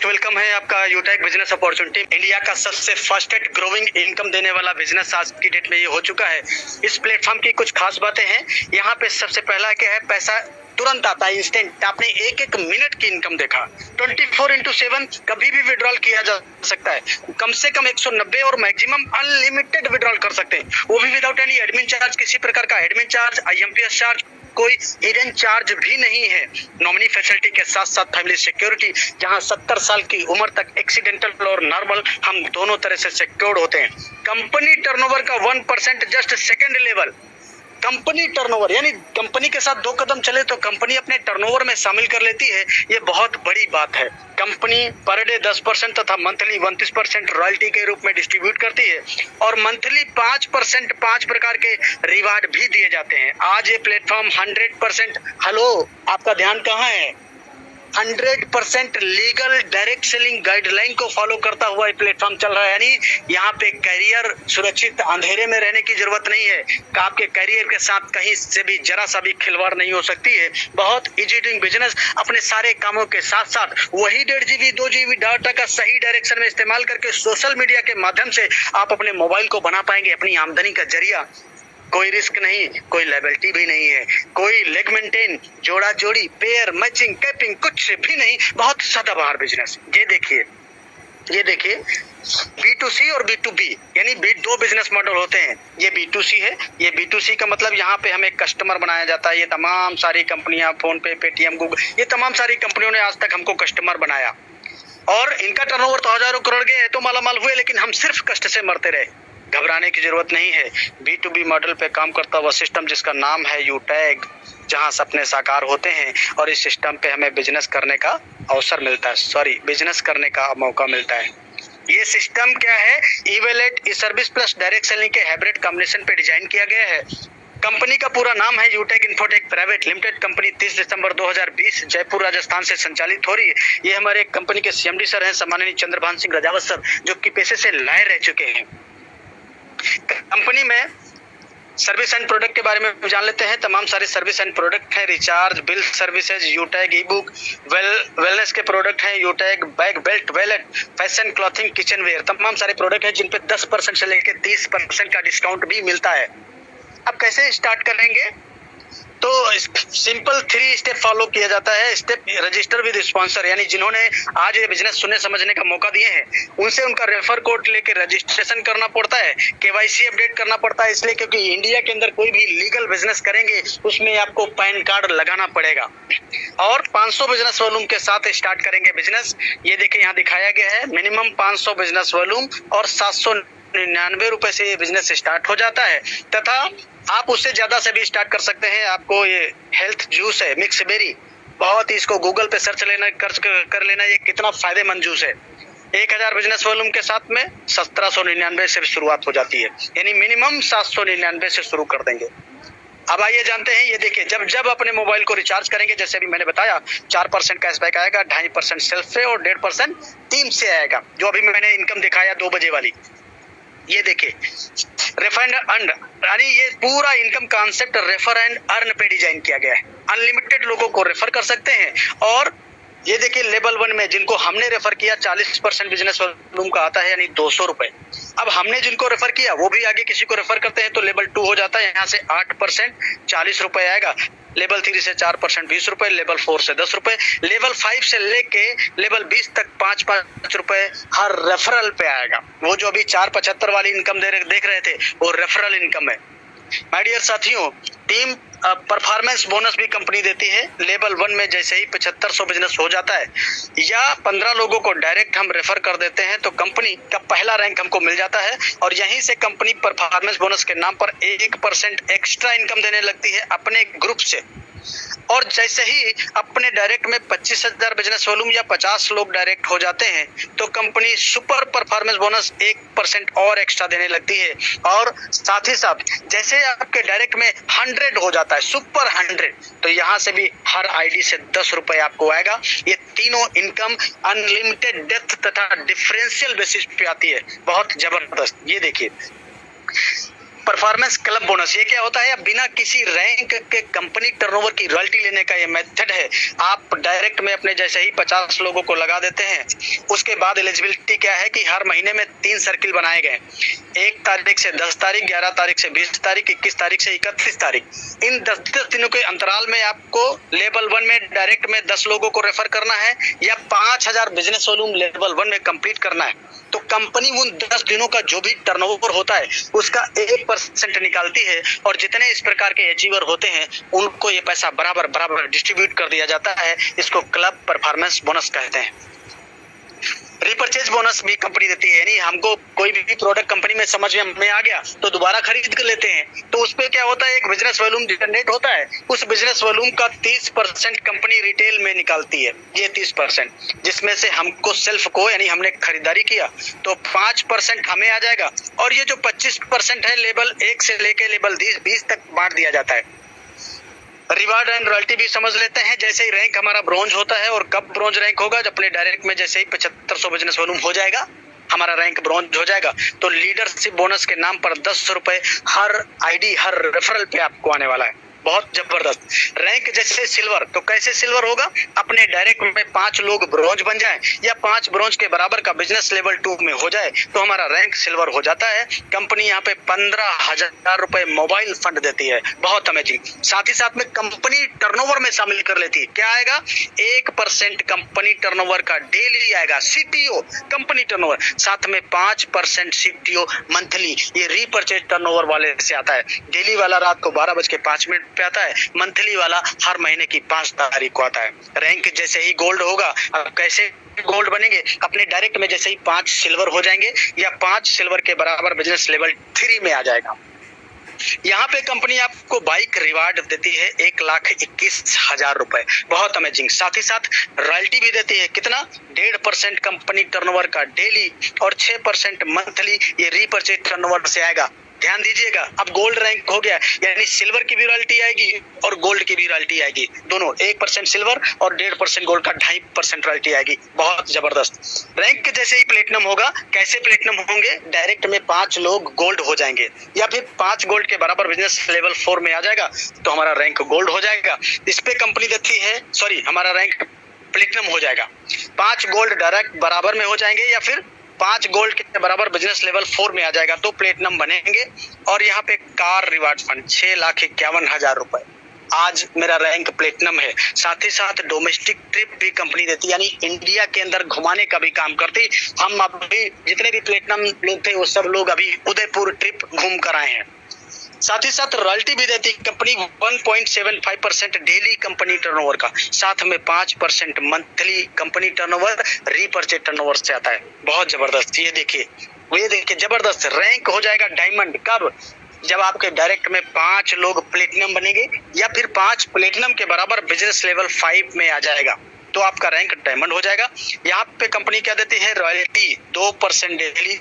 Welcome है आपका यूटेक business opportunity. India का सबसे फास्टेस्ट ग्रोइंग इनकम देने वाला बिजनेस आज की डेट में ये हो चुका है। इस प्लेटफॉर्म की कुछ खास बातें हैं। यहाँ पे सबसे पहला क्या है, पैसा तुरंत आता है, इंस्टेंट। आपने एक एक मिनट की इनकम देखा, 24/7 कभी भी विड्रॉल किया जा सकता है। कम से कम 190 और मैक्सिमम अनलिमिटेड विड्रॉल कर सकते हैं, वो भी विदाउट एनी एडमिन चार्ज। किसी प्रकार का एडमिन चार्ज, IMPS चार्ज, कोई हिडन चार्ज भी नहीं है। नॉमिनी फैसिलिटी के साथ साथ फैमिली सिक्योरिटी, जहां 70 साल की उम्र तक एक्सीडेंटल और नॉर्मल हम दोनों तरह से सिक्योर्ड होते हैं। कंपनी टर्नओवर का 1% just second level. Company turnover यानी कंपनी के साथ 2 कदम चले तो कंपनी अपने टर्नओवर में शामिल कर लेती है। ये बहुत बड़ी बात है। कंपनी पर डे 10% तथा मंथली 29% रॉयल्टी के रूप में डिस्ट्रीब्यूट करती है और मंथली 5% 5 प्रकार के रिवार्ड भी दिए जाते हैं। आज ये प्लेटफॉर्म 100%, हेलो आपका ध्यान कहाँ है, 100% लीगल डायरेक्ट सेलिंग गाइडलाइन को फॉलो करता हुआ ये प्लेटफॉर्म चल रहा है। यानी यहाँ पे करियर सुरक्षित, अंधेरे में रहने की जरूरत नहीं है। आपके करियर के साथ कहीं से भी जरा सा भी खिलवाड़ नहीं हो सकती है। बहुत इजी डूइंग बिजनेस। अपने सारे कामों के साथ साथ वही 1.5 GB 2 GB डाटा का सही डायरेक्शन में इस्तेमाल करके सोशल मीडिया के माध्यम से आप अपने मोबाइल को बना पाएंगे अपनी आमदनी का जरिया। कोई रिस्क नहीं, कोई लायबिलिटी भी नहीं है, कोई लेग मेंटेन, जोड़ा जोड़ी, पेयर मैचिंग, कैपिंग, कुछ भी नहीं। बहुत सदाबहार बिजनेस। ये देखिए B2C और B2B यानी दो बिजनेस मॉडल होते हैं। ये B2C है। ये B2C का मतलब यहाँ पे हमें कस्टमर बनाया जाता है। ये तमाम सारी कंपनियां, फोन पे, पेटीएम, गूगल, ये तमाम सारी कंपनियों ने आज तक हमको कस्टमर बनाया और इनका टर्नओवर तो हजारों करोड़ गए तो मालामाल हुए, लेकिन हम सिर्फ कष्ट से मरते रहे। घबराने की जरूरत नहीं है। B2B मॉडल पे काम करता हुआ सिस्टम जिसका नाम है यूटेक, जहां सपने साकार होते हैं और इस सिस्टम पे हमें बिजनेस करने का अवसर मिलता है, बिजनेस करने का मौका मिलता है। ये सिस्टम क्या है, इवेलेट, ई सर्विस प्लस डायरेक्ट सेलिंग के हाइब्रिड कॉम्बिनेशन पे डिजाइन किया गया है। कंपनी का पूरा नाम है यूटेक इन्फोटेक प्राइवेट लिमिटेड। कंपनी 30 दिसंबर 2020 जयपुर राजस्थान से संचालित हो रही है। ये हमारे कंपनी के CMD सर हैं, सम्माननीय चंद्रभान सिंह राजावत सर, जो कि पेशे से लायर रह चुके हैं। कंपनी में सर्विस एंड प्रोडक्ट के बारे में जान लेते हैं। तमाम सारे सर्विस एंड प्रोडक्ट है, recharge, bill services, Utech e book, wellness के प्रोडक्ट हैं, Utech bag, belt, wallet, fashion, clothing, kitchenware, तमाम सारे प्रोडक्ट हैं जिन पे 10% से लेकर 30% का डिस्काउंट भी मिलता है। अब कैसे स्टार्ट करेंगे, तो सिंपल 3 स्टेप फॉलो किया जाता है। स्टेप, रजिस्टर विद स्पॉन्सर, यानी जिन्होंने आज ये बिजनेस सुनने समझने का मौका दिए हैं उनसे उनका रेफर कोड लेके रजिस्ट्रेशन करना पड़ता है। KYC अपडेट करना पड़ता है, इसलिए क्योंकि इंडिया के अंदर कोई भी लीगल बिजनेस करेंगे उसमें आपको पैन कार्ड लगाना पड़ेगा। और 500 बिजनेस वॉल्यूम के साथ स्टार्ट करेंगे बिजनेस। ये देखिए यहाँ दिखाया गया है, मिनिमम 500 बिजनेस वॉल्यूम और 799 रुपए से ये बिजनेस स्टार्ट हो जाता है। तथा आप उससे ज्यादा से भी स्टार्ट कर सकते हैं। आपको ये हेल्थ जूस है, मिक्स बेरी, बहुत ही, इसको गूगल पे सर्च कर लेना, ये कितना फायदेमंद जूस है। 1000 बिजनेस वॉल्यूम के साथ में 1799 से शुरुआत हो जाती है, यानी मिनिमम 799 से शुरू कर देंगे। अब आइए जानते हैं। ये देखिए, जब अपने मोबाइल को रिचार्ज करेंगे, जैसे अभी मैंने बताया, 4% कैशबैक आएगा, 2.5% सेल्फ से और 1.5% टीम से आएगा, जो अभी मैंने इनकम दिखाया 2 बजे वाली। ये देखिए रेफर एंड अर्न, यानी ये पूरा income concept refer and earn पे डिजाइन किया गया है। अनलिमिटेड लोगों को रेफर कर सकते हैं। और ये देखिए लेवल 1 में जिनको हमने रेफर किया 40% बिजनेस वॉल्यूम का आता है, यानी 200 रुपए। अब हमने जिनको रेफर किया वो भी आगे किसी को रेफर करते हैं तो लेवल 2 हो जाता है, यहाँ से 8% 40 रुपए आएगा, लेवल 3 से 4% 20 रुपए, लेवल 4 से 10 रुपए, लेवल 5 से लेके लेवल 20 तक 5 रुपए हर रेफरल पे आएगा। वो जो अभी 475 वाली इनकम देख रहे थे वो रेफरल इनकम है। माय डियर साथियों, टीम परफॉर्मेंस बोनस भी कंपनी देती है। लेवल 1 में जैसे ही 7500 बिजनेस हो जाता है या 15 लोगों को डायरेक्ट हम रेफर कर देते हैं तो कंपनी का पहला रैंक हमको मिल जाता है और यहीं से कंपनी परफॉर्मेंस बोनस के नाम पर 1% एक्स्ट्रा इनकम देने लगती है अपने ग्रुप से। और जैसे ही अपने डायरेक्ट में 25,000 बिजनेस वॉल्यूम या 50 लोग डायरेक्ट हो जाते हैं तो कंपनी सुपर परफॉर्मेंस बोनस 1% और एक्स्ट्रा देने लगती है। और साथ ही साथ जैसे आपके डायरेक्ट में 100 हो जाता है, सुपर 100, तो यहाँ से भी हर ID से 10 रुपए आपको आएगा। ये तीनों इनकम अनलिमिटेड डेप्थ तथा डिफरेंशियल बेसिस पे आती है, बहुत जबरदस्त। ये देखिए परफॉर्मेंस क्लब बोनस ये क्या होता है? बिना किसी रैंक के कंपनी टर्नओवर की रॉयल्टी लेने का ये मेथड है। आप डायरेक्ट में अपने जैसे ही 50 लोगों को लगा देते हैं। उसके बाद एलिजिबिलिटी क्या है कि हर महीने में 3 सर्किल बनाए गए, 1 तारीख से 10 तारीख, 11 तारीख से 20 तारीख, 21 तारीख से 31 तारीख। इन 10-10 दिनों के अंतराल में आपको लेवल 1 में डायरेक्ट में 10 लोगों को रेफर करना है या 5000 बिजनेस वॉल्यूम लेवल 1 में कंप्लीट करना है। तो कंपनी उन 10 दिनों का जो भी टर्नओवर होता है उसका 1% निकालती है और जितने इस प्रकार के अचीवर होते हैं उनको ये पैसा बराबर डिस्ट्रीब्यूट कर दिया जाता है। इसको क्लब परफॉर्मेंस बोनस कहते हैं। रिपर्चेज बोनस भी कंपनी देती है, यानी हमको कोई भी प्रोडक्ट कंपनी में समझ में आ गया तो दोबारा खरीद कर लेते हैं। तो उस पे क्या होता है, एक बिजनेस वॉल्यूम जनरेट होता है, उस बिजनेस वॉल्यूम का 30% कंपनी रिटेल में निकालती है। ये 30% जिसमें से हमको सेल्फ को यानी हमने खरीदारी किया तो 5% हमें आ जाएगा और ये जो 25% है लेवल 1 से लेके लेवल 20 तक बांट दिया जाता है। रिवार्ड एंड रॉयल्टी भी समझ लेते हैं। जैसे ही रैंक हमारा ब्रॉन्ज होता है, और कब ब्रॉन्ज रैंक होगा, जब अपने डायरेक्ट में जैसे ही 7500 बिजनेस वॉल्यूम हो जाएगा, हमारा रैंक ब्रॉन्ज हो जाएगा, तो लीडरशिप बोनस के नाम पर 10 रुपए हर आईडी हर रेफरल पे आपको आने वाला है। बहुत जबरदस्त। रैंक जैसे सिल्वर, तो कैसे सिल्वर होगा? अपने डायरेक्ट में 5 लोग ब्रॉन्ज बन जाएं या 5 ब्रॉन्ज के बराबर का बिजनेस लेवल 2 में हो जाए तो हमारा रैंक सिल्वर हो जाता है। कंपनी यहाँ पे 15,000 रुपए मोबाइल फंड देती है। बहुत अमेजिंग। साथ ही साथ में कंपनी टर्नओवर में शामिल कर लेती है। क्या आएगा? 1% कंपनी टर्नओवर का डेली आएगा। सीटीओ कंपनी टर्नओवर, साथ में 5% सीटीओ मंथली, ये रीपरचेज टर्नओवर वाले से आता है। डेली वाला रात को 12:05 पे आता है, मंथली वाला हर महीने की 5 तारीख को आता है। रैंक जैसे ही गोल्ड होगा, अब कैसे गोल्ड बनेंगे? अपने डायरेक्ट में जैसे ही 5 सिल्वर हो जाएंगे या 5 सिल्वर के बराबर बिजनेस लेवल 3 में आ जाएगा। यहाँ पे कंपनी आपको बाइक रिवार्ड देती है 1,21,000 रुपए। बहुत अमेजिंग। साथ ही साथ रॉयल्टी भी देती है। कितना? 1.5% कंपनी टर्नओवर का डेली और 6% मंथली, ये रीपरचेज टर्नओवर से आएगा। ध्यान दीजिएगा, अब गोल्ड रैंक हो गया, यानी सिल्वर की भी रॉयल्टी आएगी और गोल्ड की भी रॉयल्टी आएगी। दोनों 1% सिल्वर और 1.5% गोल्ड का 2.5% रॉयल्टी आएगी। बहुत जबरदस्त। रैंक जैसे ही प्लेटिनम होगा, कैसे प्लेटिनम होंगे? डायरेक्ट में 5 लोग गोल्ड हो जाएंगे या फिर 5 गोल्ड के बराबर बिजनेस लेवल 4 में आ जाएगा तो हमारा रैंक गोल्ड हो जाएगा। इस पे कंपनी देती है, हमारा रैंक प्लेटिनम हो जाएगा। 5 गोल्ड डायरेक्ट बराबर में हो जाएंगे या फिर 5 गोल्ड के बराबर बिजनेस लेवल 4 में आ जाएगा तो प्लेटिनम बनेंगे। और यहाँ पे कार रिवार्ड फंड 6,51,000 रुपए। आज मेरा रैंक प्लेटिनम है। साथ ही साथ डोमेस्टिक ट्रिप भी कंपनी देती, यानी इंडिया के अंदर घुमाने का भी काम करती। हम अभी जितने भी प्लेटिनम लोग थे वो सब लोग अभी उदयपुर ट्रिप घूम कर आए हैं। साथ ही साथ रॉयल्टी भी देती कंपनी 1.75% डेली कंपनी टर्नओवर का, साथ में 5% monthly company turnover repurchase turnover से आता है। बहुत जबरदस्त। ये देखिए जबरदस्त। रैंक हो जाएगा डायमंड कब? जब आपके डायरेक्ट में 5 लोग प्लेटिनम बनेंगे या फिर 5 प्लेटिनम के बराबर बिजनेस लेवल 5 में आ जाएगा तो आपका रैंक डायमंड हो जाएगा। यहाँ पे कंपनी क्या देती है? रॉयल्टी 2% डेली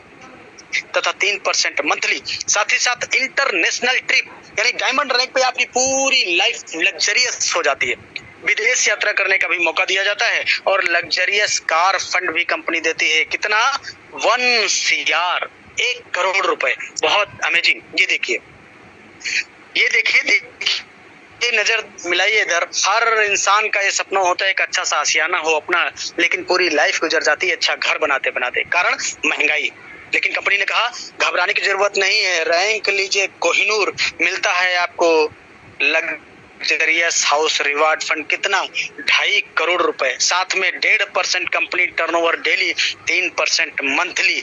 तथा 3% मंथली। साथ ही साथ इंटरनेशनल ट्रिप, यानी डायमंड रैंक पे आपकी पूरी लाइफ लग्जरियस हो जाती है। विदेश यात्रा करने का भी मौका दिया जाता है और लग्जरियस कार फंड भी कंपनी देती है। कितना? 1 CR, 1 करोड़ रुपए। बहुत अमेजिंग। ये देखिए ये नजर मिलाइए इधर। हर इंसान का ये सपना होता है एक अच्छा सा आशियाना हो अपना, लेकिन पूरी लाइफ गुजर जाती है अच्छा घर बनाते बनाते, कारण महंगाई। लेकिन कंपनी ने कहा घबराने की जरूरत नहीं है, रैंक लीजिए, कोहिनूर मिलता है आपको लग्जरियस हाउस रिवार्ड फंड। कितना? 2.5 करोड़ रुपए। साथ में 1.5% कंपनी टर्नओवर डेली, 3% मंथली।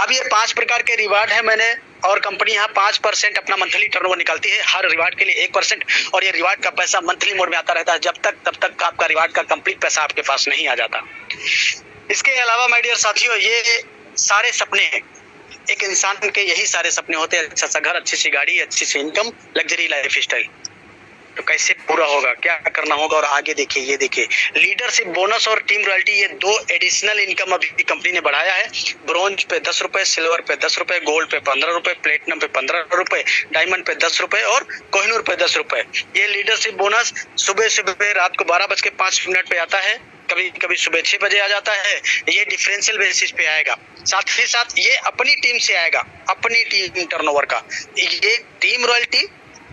अब ये 5 प्रकार के रिवार्ड है मैंने, और कंपनी यहाँ 5% अपना मंथली टर्नओवर निकालती है। हर रिवार्ड के लिए 1%, और ये रिवार्ड का पैसा मंथली मोड में आता रहता है तब तक आपका रिवार्ड का कंप्लीट पैसा आपके पास नहीं आ जाता। इसके अलावा माय डियर साथियों, ये सारे सपने हैं एक इंसान के, यही सारे सपने होते हैं। अच्छा सा घर, अच्छी सी गाड़ी, अच्छी सी इनकम, लग्जरी लाइफ स्टाइल। तो कैसे पूरा होगा, क्या करना होगा? और आगे देखिए, ये देखिए लीडरशिप बोनस और टीम रॉयल्टी, ये 2 एडिशनल इनकम अभी कंपनी ने बढ़ाया है। ब्रॉन्ज पे 10 रुपए, सिल्वर पे 10 रुपए, गोल्ड पे 15 रुपए, प्लेटिनम पे 15 रुपए, डायमंड पे 10 रुपए और कोहिनूर पे 10 रुपए। ये लीडरशिप बोनस सुबह रात को 12:05 पे आता है। कभी कभी सुबह 6 बजे आ जाता है, ये डिफरेंशियल बेसिस पे आएगा। साथ ही साथ ये अपनी टीम से आएगा, अपनी टीम टर्नओवर का, ये टीम रॉयल्टी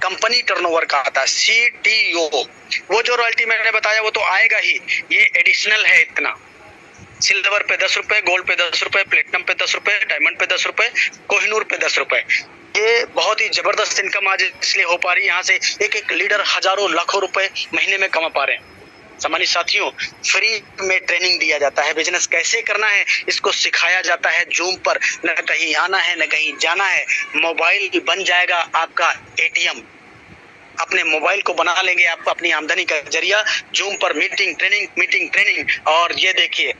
कंपनी टर्नओवर का आता है, CTO। वो जो रॉयल्टी मैंने बताया वो तो आएगा ही, ये एडिशनल है इतना। सिल्वर पे 10 रुपए, गोल्ड पे 10 रुपए, प्लेटिनम पे 10 रुपए, डायमंड पे 10 रुपए, कोहिनूर पे 10 रुपए। ये बहुत ही जबरदस्त इनकम आज इसलिए हो पा रही है। यहाँ से एक एक लीडर हजारों लाखों रुपए महीने में कमा पा रहे हैं। सम्मानित साथियों, फ्री में ट्रेनिंग दिया जाता है, बिजनेस कैसे करना है इसको सिखाया जाता है जूम पर। न कहीं आना है न कहीं जाना है, मोबाइल बन जाएगा आपका ATM। अपने मोबाइल को बना लेंगे आप अपनी आमदनी का जरिया। जूम पर मीटिंग ट्रेनिंग। और ये देखिए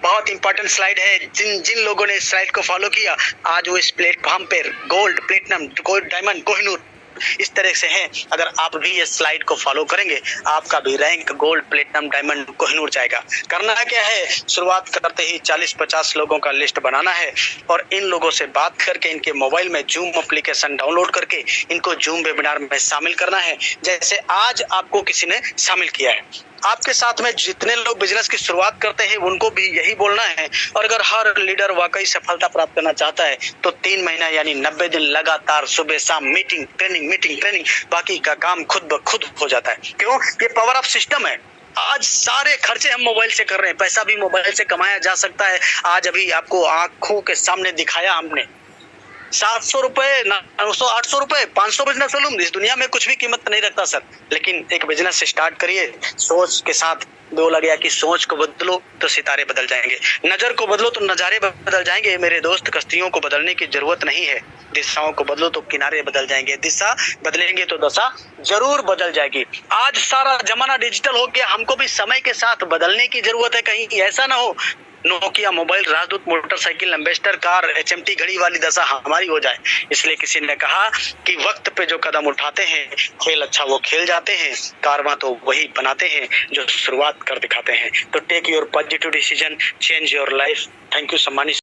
बहुत इंपॉर्टेंट स्लाइड है, जिन लोगों ने इस स्लाइड को फॉलो किया आज वो इस प्लेटफॉर्म पे gold, platinum, gold, diamond, Kohinoor इस तरह से है। अगर आप भी ये स्लाइड को फॉलो करेंगे आपका भी rank gold, platinum, diamond, Kohinoor जाएगा। करना क्या है, शुरुआत करते ही 40-50 लोगों का लिस्ट बनाना है और इन लोगों से बात करके इनके मोबाइल में जूम एप्लीकेशन डाउनलोड करके इनको जूम वेबिनार में शामिल करना है, जैसे आज आपको किसी ने शामिल किया है। आपके साथ में जितने लोग बिजनेस की शुरुआत करते हैं उनको भी यही बोलना है। और अगर हर लीडर वाकई सफलता प्राप्त करना चाहता है तो 3 महीना यानी 90 दिन लगातार सुबह शाम मीटिंग ट्रेनिंग, बाकी का काम खुद ब खुद हो जाता है। क्यों? ये पावर ऑफ सिस्टम है। आज सारे खर्चे हम मोबाइल से कर रहे हैं, पैसा भी मोबाइल से कमाया जा सकता है। आज अभी आपको आंखों के सामने दिखाया हमने 700 रुपए, 900, 800 रुपए, 500 बिजनेस वॉल्यूम। इस दुनिया में कुछ भी कीमत नहीं रखता सर, लेकिन एक बिजनेस स्टार्ट करिए सोच के साथ। बोला गया कि सोच को बदलो तो सितारे बदल जाएंगे, नजर को बदलो तो नजारे बदल जाएंगे। मेरे दोस्त, कश्तियों को बदलने की जरूरत नहीं है, दिशाओं को बदलो तो किनारे बदल जाएंगे। दिशा बदलेंगे तो दशा जरूर बदल जाएगी। आज सारा जमाना डिजिटल हो गया, हमको भी समय के साथ बदलने की जरूरत है। कहीं ऐसा ना हो नोकिया मोबाइल, राजदूत मोटरसाइकिल, एम्बेसडर कार, HMT घड़ी वाली दशा हमारी हो जाए। इसलिए किसी ने कहा कि वक्त पे जो कदम उठाते हैं खेल अच्छा वो खेल जाते हैं, कारवां तो वही बनाते हैं जो शुरुआत कर दिखाते हैं। तो take your positive decision, change your life. Thank you सम्मानित